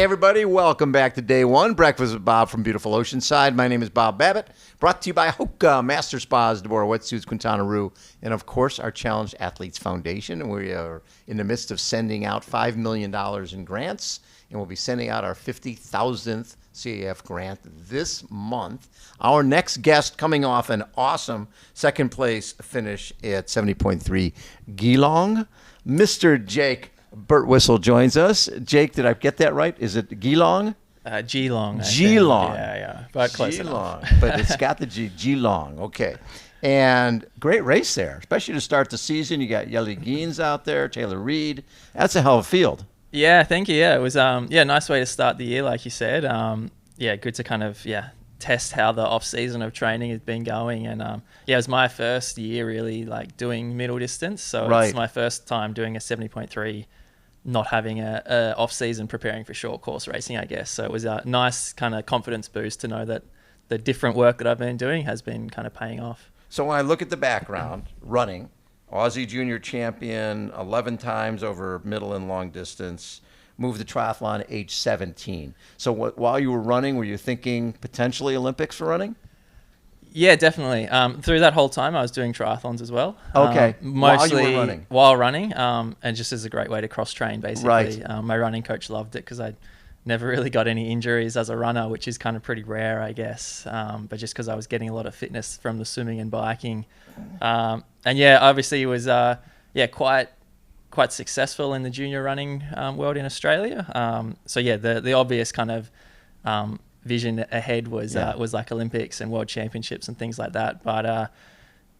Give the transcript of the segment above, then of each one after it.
everybody. Welcome back to Day One. Breakfast with Bob from beautiful Oceanside. My name is Bob Babbitt. Brought to you by HOKA, Master Spas, deboer, wetsuits, Quintana Roo, and, of course, our Challenged Athletes Foundation. And we are in the midst of sending out $5 million in grants, and we'll be sending out our 50,000th CAF grant this month. Our next guest, coming off an awesome second-place finish at 70.3 Geelong, Mr. Jake Birtwhistle joins us. Jake, did I get that right? Is it Geelong? Geelong. Geelong. Yeah. But close Geelong. enough. But it's got the G. Geelong. Okay. And great race there, especially to start the season. You got Jelle Geens out there, Taylor Reed. That's a hell of a field. Yeah, thank you. Yeah, it was nice way to start the year, like you said. Good to kind of test how the off season of training has been going, and it was my first year really like doing middle distance. So It's my first time doing a 70.3. Not having a off season preparing for short course racing, I guess. So it was a nice kind of confidence boost to know that the different work that I've been doing has been kind of paying off. So when I look at the background, running, Aussie Junior Champion 11 times over middle and long distance, moved to triathlon at age 17. So while you were running, were you thinking potentially Olympics for running? Yeah, definitely. Through that whole time, I was doing triathlons as well. Okay. Mostly while running, and just as a great way to cross-train, basically. Right. My running coach loved it because I never really got any injuries as a runner, which is kind of pretty rare, I guess. But just because I was getting a lot of fitness from the swimming and biking. Obviously it was quite successful in the junior running world in Australia. The obvious kind of vision ahead was like Olympics and World Championships and things like that. But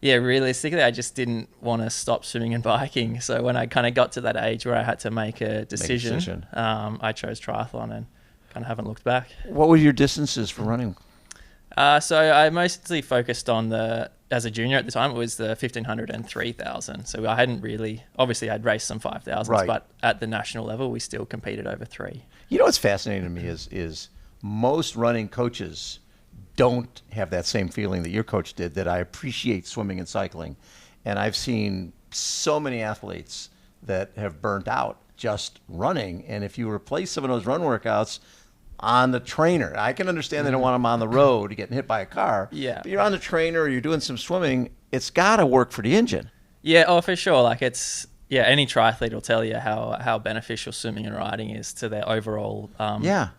realistically, I just didn't want to stop swimming and biking. So when I kind of got to that age where I had to make a decision. I chose triathlon and kind of haven't looked back. What were your distances for running? So I mostly focused on as a junior at the time, it was the 1,500 and 3,000. So I hadn't really, obviously I'd raced some 5,000s, but at the national level, we still competed over 3. You know what's fascinating to me is most running coaches don't have that same feeling that your coach did, that I appreciate swimming and cycling. And I've seen so many athletes that have burnt out just running. And if you replace some of those run workouts on the trainer, I can understand they don't want them on the road getting hit by a car. Yeah. But you're on the trainer or you're doing some swimming, it's got to work for the engine. Yeah, for sure. Like any triathlete will tell you how beneficial swimming and riding is to their overall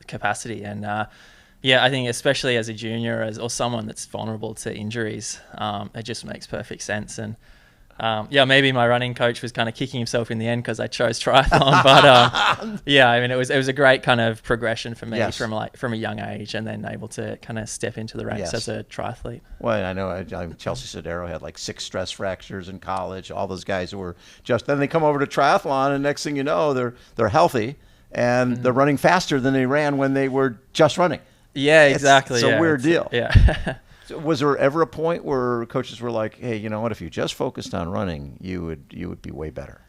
capacity. And I think especially as a junior or someone that's vulnerable to injuries, it just makes perfect sense. And maybe my running coach was kind of kicking himself in the end because I chose triathlon. But it was a great kind of progression for me from a young age, and then able to kind of step into the ranks as a triathlete. Well, I know Chelsea Sodero had like 6 stress fractures in college. All those guys who were then they come over to triathlon, and next thing you know, they're healthy and they're running faster than they ran when they were just running. Yeah, exactly. It's a weird deal. Yeah. So was there ever a point where coaches were like, "Hey, you know what? If you just focused on running, you would be way better"?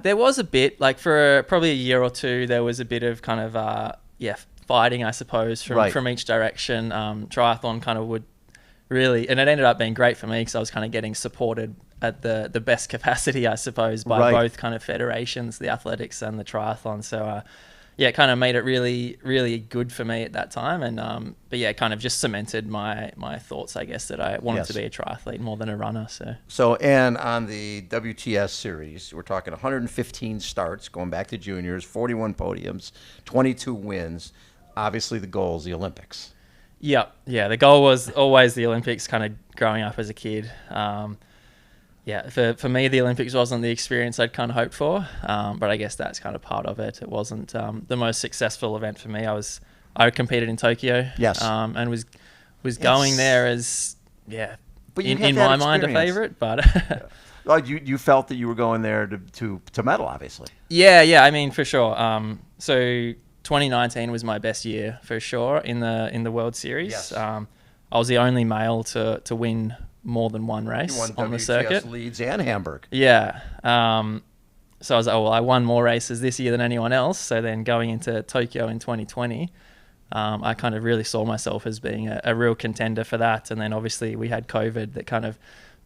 There was a bit, like for probably a year or two, there was a bit of kind of fighting, I suppose, from each direction. Triathlon kind of would really, and it ended up being great for me because I was kind of getting supported at the best capacity, I suppose, by both kind of federations, the athletics and the triathlon. So it kind of made it really, really good for me at that time. And it kind of just cemented my thoughts, I guess, that I wanted to be a triathlete more than a runner. So and on the WTS series, we're talking 115 starts going back to juniors, 41 podiums, 22 wins. Obviously, the goal is the Olympics. Yeah. The goal was always the Olympics, kind of growing up as a kid. For me, the Olympics wasn't the experience I'd kind of hoped for, but I guess that's kind of part of it. It wasn't the most successful event for me. I competed in Tokyo, and was going there as but in my mind a favorite. But you felt that you were going there to medal, obviously. Yeah. I mean, for sure. So 2019 was my best year for sure in the World Series. Yes. I was the only male to win more than one race on the circuit. Leeds and Hamburg. Yeah. So I was like, I won more races this year than anyone else. So then going into Tokyo in 2020, I kind of really saw myself as being a real contender for that. And then obviously we had COVID that kind of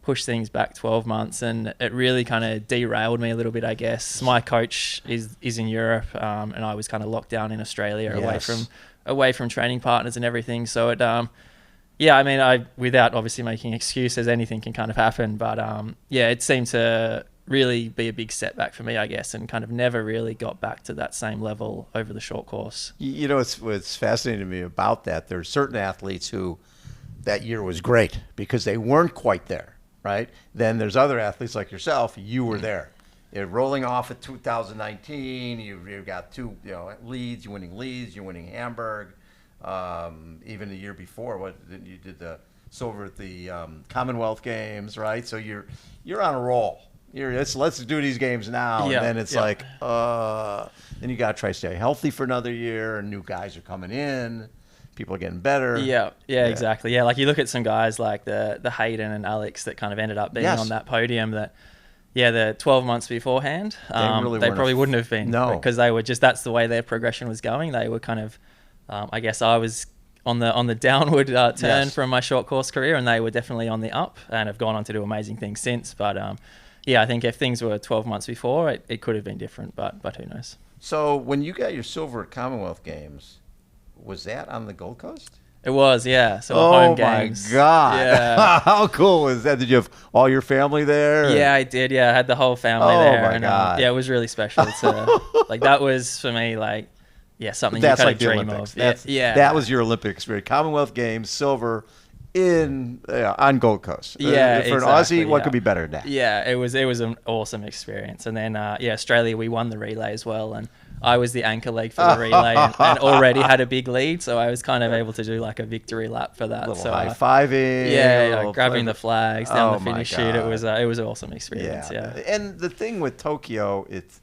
push things back 12 months, and it really kind of derailed me a little bit, I guess. My coach is in Europe, and I was kind of locked down in Australia, away from training partners and everything. So it, yeah, I mean, without obviously making excuses, anything can kind of happen. But yeah, it seemed to really be a big setback for me, I guess, and kind of never really got back to that same level over the short course. You know, what's fascinating to me about that, there's certain athletes who that year was great because they weren't quite there. Right. Then there's other athletes like yourself. You were there. You're rolling off at 2019. You've got two, leads. You're winning leads. You're winning Hamburg. Even the year before, you did the silver at the Commonwealth Games, right? So you're on a roll. Let's do these games now, and then it's like, then you got to try to stay healthy for another year, and new guys are coming in. People are getting better. Yeah, exactly. Yeah, like you look at some guys like the Hayden and Alex that kind of ended up being on that podium that, the 12 months beforehand, they probably wouldn't have been. No. Because they were that's the way their progression was going. They were kind of, I guess I was on the downward turn from my short course career, and they were definitely on the up and have gone on to do amazing things since. But I think if things were 12 months before, it could have been different, but who knows. So when you got your silver at Commonwealth Games, was that on the Gold Coast? It was, yeah. So home games. Oh my God! Yeah. How cool was that? Did you have all your family there? Yeah, I did. Yeah, I had the whole family there. Oh my God! Yeah, it was really special. Like that was for me, like, something that's you kind like of dream Olympics. of. That was your Olympic experience. Commonwealth Games, silver on Gold Coast. Yeah, for an Aussie, what could be better than that? Yeah, it was an awesome experience. And then Australia, we won the relay as well, and I was the anchor leg for the relay and already had a big lead, so I was kind of able to do like a victory lap for that. So high-fiving. Grabbing the flags down the finish chute. It was an awesome experience. Yeah. And the thing with Tokyo, it's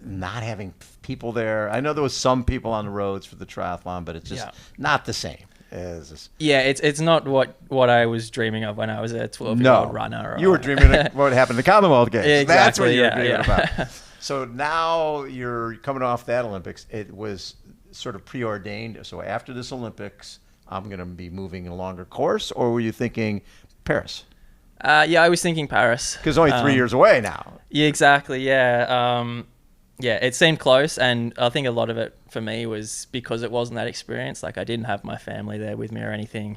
not having people there. I know there was some people on the roads for the triathlon, but it's just not the same. It's not what I was dreaming of when I was a 12-year-old runner. You were dreaming of what happened at the Commonwealth Games. Yeah, exactly. That's what you were dreaming about. So now you're coming off that Olympics. It was sort of preordained. So after this Olympics, I'm going to be moving a longer course, or were you thinking Paris? I was thinking Paris. Because only 3 years away now. Yeah, exactly. Yeah. It seemed close, and I think a lot of it for me was because it wasn't that experience. Like I didn't have my family there with me or anything.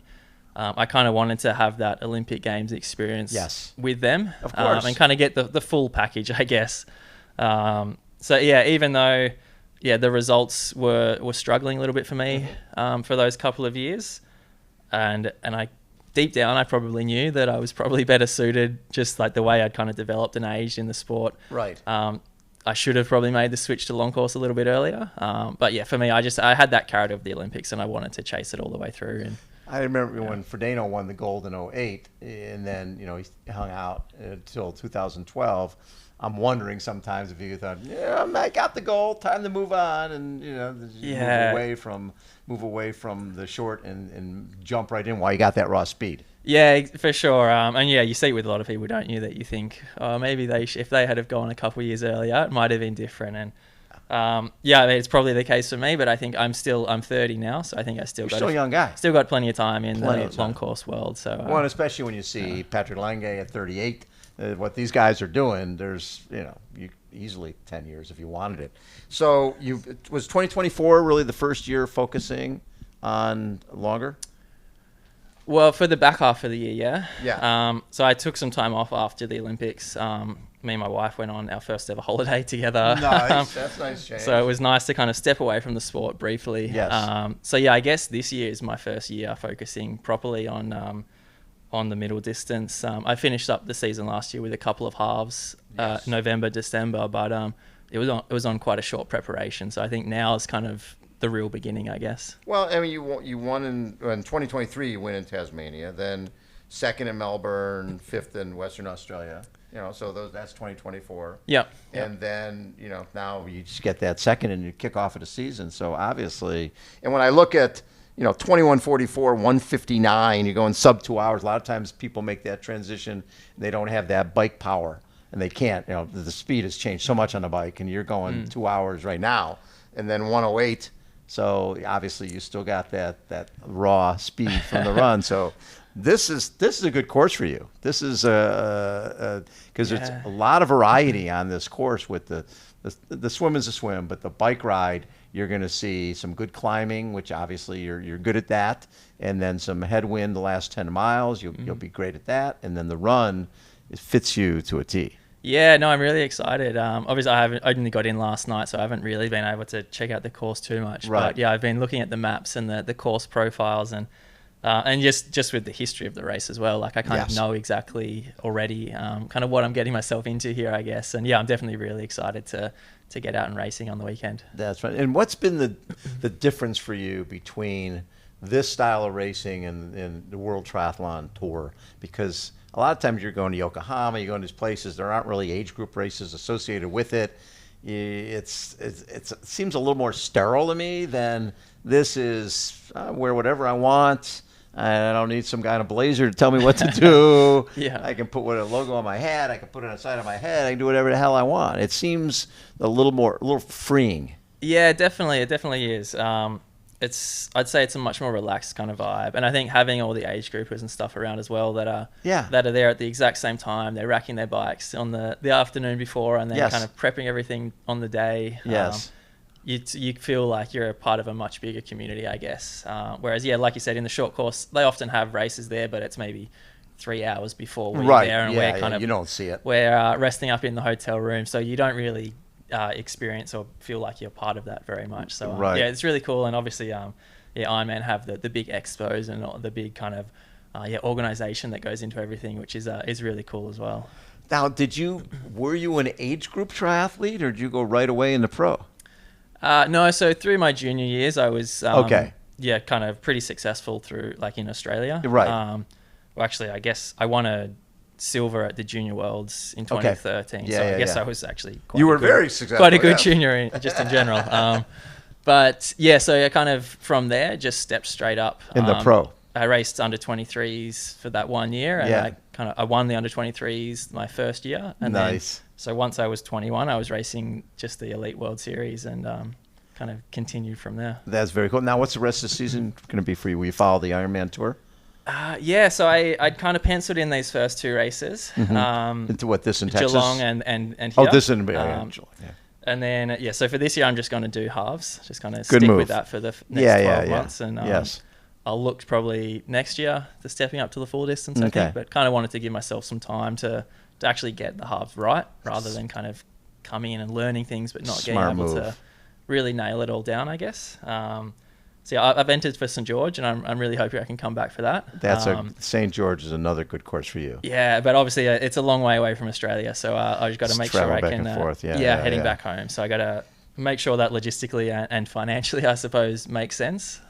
I kind of wanted to have that Olympic Games experience with them, of course, and kind of get the full package, I guess. Even though the results were struggling a little bit for me for those couple of years, and I deep down I probably knew that I was probably better suited, just like the way I'd kind of developed and aged in the sport. Right. I should have probably made the switch to long course a little bit earlier. For me, I had that carrot of the Olympics, and I wanted to chase it all the way through. And I remember when Frodeno won the gold in 2008, and then he hung out until 2012. I'm wondering sometimes if you thought, I got the gold, time to move on, and move away from the short and jump right in while you got that raw speed. Yeah, for sure. You see it with a lot of people, don't you? That you think, maybe if they had have gone a couple of years earlier, it might have been different. And it's probably the case for me. But I think I'm 30 now, so I think You're still a young guy. Still got plenty of time in the long course world. So and especially when you see Patrick Lange at 38, what these guys are doing. There's you easily 10 years if you wanted it. So was 2024 really the first year focusing on longer? Well, for the back half of the year, yeah. Yeah. So I took some time off after the Olympics. Me and my wife went on our first ever holiday together. Nice. That's nice change. So it was nice to kind of step away from the sport briefly. Yes. I guess this year is my first year focusing properly on the middle distance. I finished up the season last year with a couple of halves, November, December, but it was on quite a short preparation. So I think now is kind of the real beginning, I guess. Well, I mean, you won in 2023. You win in Tasmania, then second in Melbourne, fifth in Western Australia. So that's 2024. Yeah. And then now you just get that second and you kick off of the season. So obviously, and when I look at 21:44, 1:59, you're going sub 2 hours. A lot of times people make that transition and they don't have that bike power, and they can't. The speed has changed so much on the bike, and you're going 2 hours right now, and then 1:08. So obviously you still got that raw speed from the run. So this is a good course for you. This is because there's Yeah. a lot of variety on this course. With the swim is a swim, but the bike ride, you're going to see some good climbing, which obviously you're good at that, and then some headwind the last 10 miles. You'll be great at that, and then the run, it fits you to a T. Yeah, no, I'm really excited. Obviously, I only got in last night, so I haven't really been able to check out the course too much. Right. But yeah, I've been looking at the maps and the course profiles and just with the history of the race as well. Like I kind of know exactly already kind of what I'm getting myself into here, I guess. And yeah, I'm definitely really excited to get out and racing on the weekend. That's right. And what's been the difference for you between this style of racing and the World Triathlon Tour? Because a lot of times you're going to Yokohama, you're going to these places, there aren't really age group races associated with it. It seems a little more sterile to me than this is. I wear whatever I want. I don't need some guy in a blazer to tell me what to do. Yeah. I can put a logo on my hat. I can put it on the side of my head. I can do whatever the hell I want. It seems a little freeing. Yeah, definitely. It definitely is. I'd say it's a much more relaxed kind of vibe, and I think having all the age groupers and stuff around as well that are there at the exact same time, they're racking their bikes on the afternoon before, and then kind of prepping everything on the day. Yes. You feel like you're a part of a much bigger community, I guess. Whereas, like you said, in the short course, they often have races there, but it's maybe 3 hours before we're there, and we're kind of you don't see it. We're resting up in the hotel room, so you don't really experience or feel like you're part of that very much. So yeah, it's really cool. And obviously Ironman have the big expos and all the big kind of organization that goes into everything, which is really cool as well. Now, were you an age group triathlete, or did you go right away into pro? No, so through my junior years I was kind of pretty successful through, like, in Australia. Right. Well, actually, I guess I won a silver at the Junior Worlds in 2013. I guess I was actually very successful. Quite a good junior just in general. But yeah, so I kind of from there just stepped straight up in the pro. I raced under 23s for that 1 year, and I won the under 23s my first year. And nice. So once I was 21, I was racing just the Elite World Series and kind of continued from there. That's very cool. Now, what's the rest of the season going to be for you? Will you follow the Ironman Tour? So I'd kind of penciled in these first two races. Into what, this in Texas? Geelong and here. Oh, this in Geelong. Yeah. And then, so for this year, I'm just going to do halves. Just kind of stick with that for the next 12 months. And I'll look probably next year to stepping up to the full distance, I think. But kind of wanted to give myself some time to actually get the halves right, rather than kind of coming in and learning things but not getting able to really nail it all down, I guess. So yeah, I've entered for St. George, and I'm really hoping I can come back for that. St. George is another good course for you. Yeah, but obviously it's a long way away from Australia, so I just got to make sure I can. Heading back home. So I got to make sure that logistically and financially, I suppose, makes sense.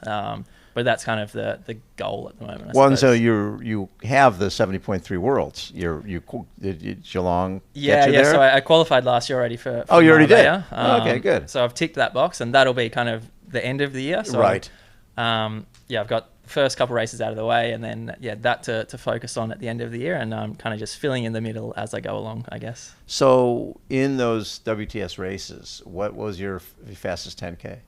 But that's kind of the goal at the moment. And so you have the 70.3 Worlds. Did Geelong get you there? So I qualified last year already for you already did? Okay, good. So I've ticked that box, and that'll be kind of the end of the year. So right. I've got the first couple races out of the way, and then that to focus on at the end of the year, and kind of just filling in the middle as I go along, I guess. So in those WTS races, what was your fastest 10K?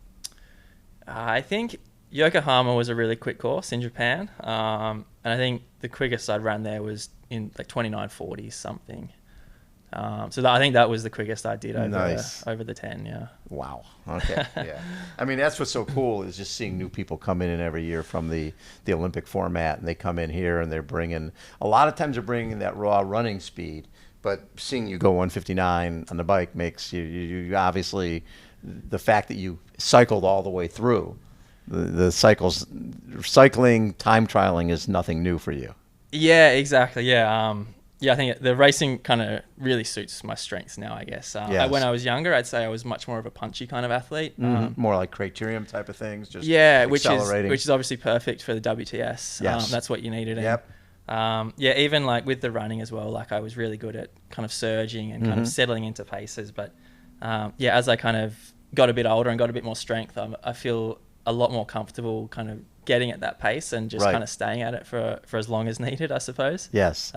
I think Yokohama was a really quick course in Japan, and I think the quickest I'd run there was in like 29:40 something. So I think that was the quickest I did over the 10. Yeah. Wow. Okay. Yeah. I mean, that's what's so cool is just seeing new people come in every year from the Olympic format, and they come in here and a lot of times they're bringing that raw running speed, but seeing you go 159 on the bike makes you obviously, the fact that you cycled all the way through the cycling, time trialing is nothing new for you. Yeah, exactly. Yeah. I think the racing kind of really suits my strengths now, I guess. When I was younger, I'd say I was much more of a punchy kind of athlete. More like criterium type of things, just which is obviously perfect for the WTS. Yes. That's what you needed. Yep. Even like with the running as well, like I was really good at kind of surging and kind of settling into paces. But as I kind of got a bit older and got a bit more strength, I feel a lot more comfortable kind of getting at that pace and just kind of staying at it for as long as needed, I suppose. Yes.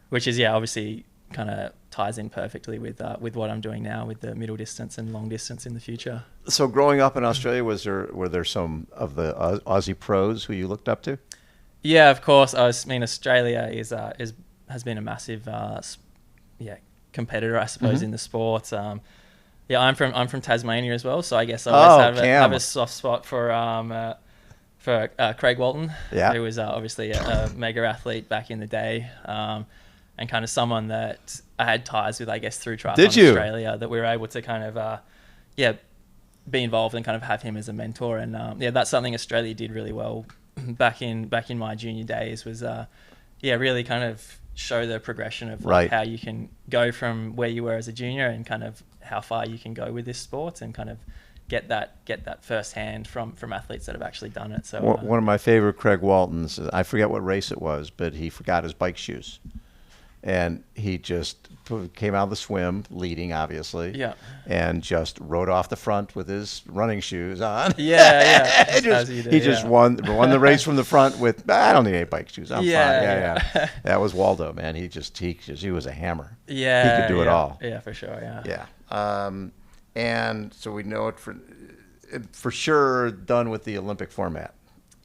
Which is obviously kind of ties in perfectly with what I'm doing now with the middle distance and long distance in the future. So growing up in Australia, were there some of the Aussie pros who you looked up to? Yeah, of course. I mean, Australia has been a massive competitor, I suppose, in the sport. I'm from Tasmania as well, so I guess I always have a soft spot for Craig Walton, who was obviously a mega athlete back in the day, and kind of someone that I had ties with, I guess, through Triathlon Australia, that we were able to kind of be involved and kind of have him as a mentor. And that's something Australia did really well back in my junior days, was really kind of show the progression of how you can go from where you were as a junior and kind of how far you can go with this sport, and kind of get that firsthand from athletes that have actually done it. So one of my favorite Craig Waltons, I forget what race it was, but he forgot his bike shoes, and he just came out of the swim leading, obviously, and just rode off the front with his running shoes on. He just won the race from the front with, I don't need any bike shoes, I'm fine. That was Waldo, man. He was a hammer. He could do it all. Yeah, for sure. And so we know it for sure done with the Olympic format.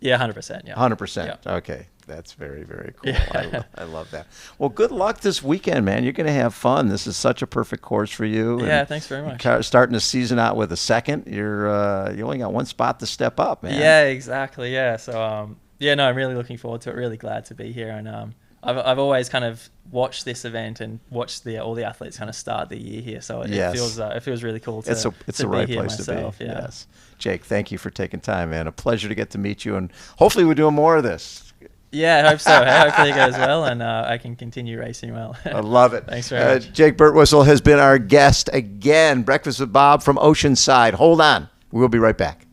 Yeah, 100%. Yeah, 100%. Yeah. Okay, that's very, very cool. Yeah. I love that. Well, good luck this weekend, man. You're going to have fun. This is such a perfect course for you. Yeah, thanks very much. Starting the season out with a second, you only got one spot to step up, man. Yeah, exactly. Yeah. So I'm really looking forward to it. Really glad to be here, and I've always kind of watched this event and watched all the athletes kind of start the year here. So it feels really cool to it's the right be here place myself. to be. Yeah. Yes. Jake, thank you for taking time, man. A pleasure to get to meet you, and hopefully we're doing more of this. Yeah, I hope so. Hopefully it goes well, and I can continue racing well. I love it. Thanks very much. Jake Birtwhistle has been our guest again. Breakfast with Bob from Oceanside. Hold on. We'll be right back.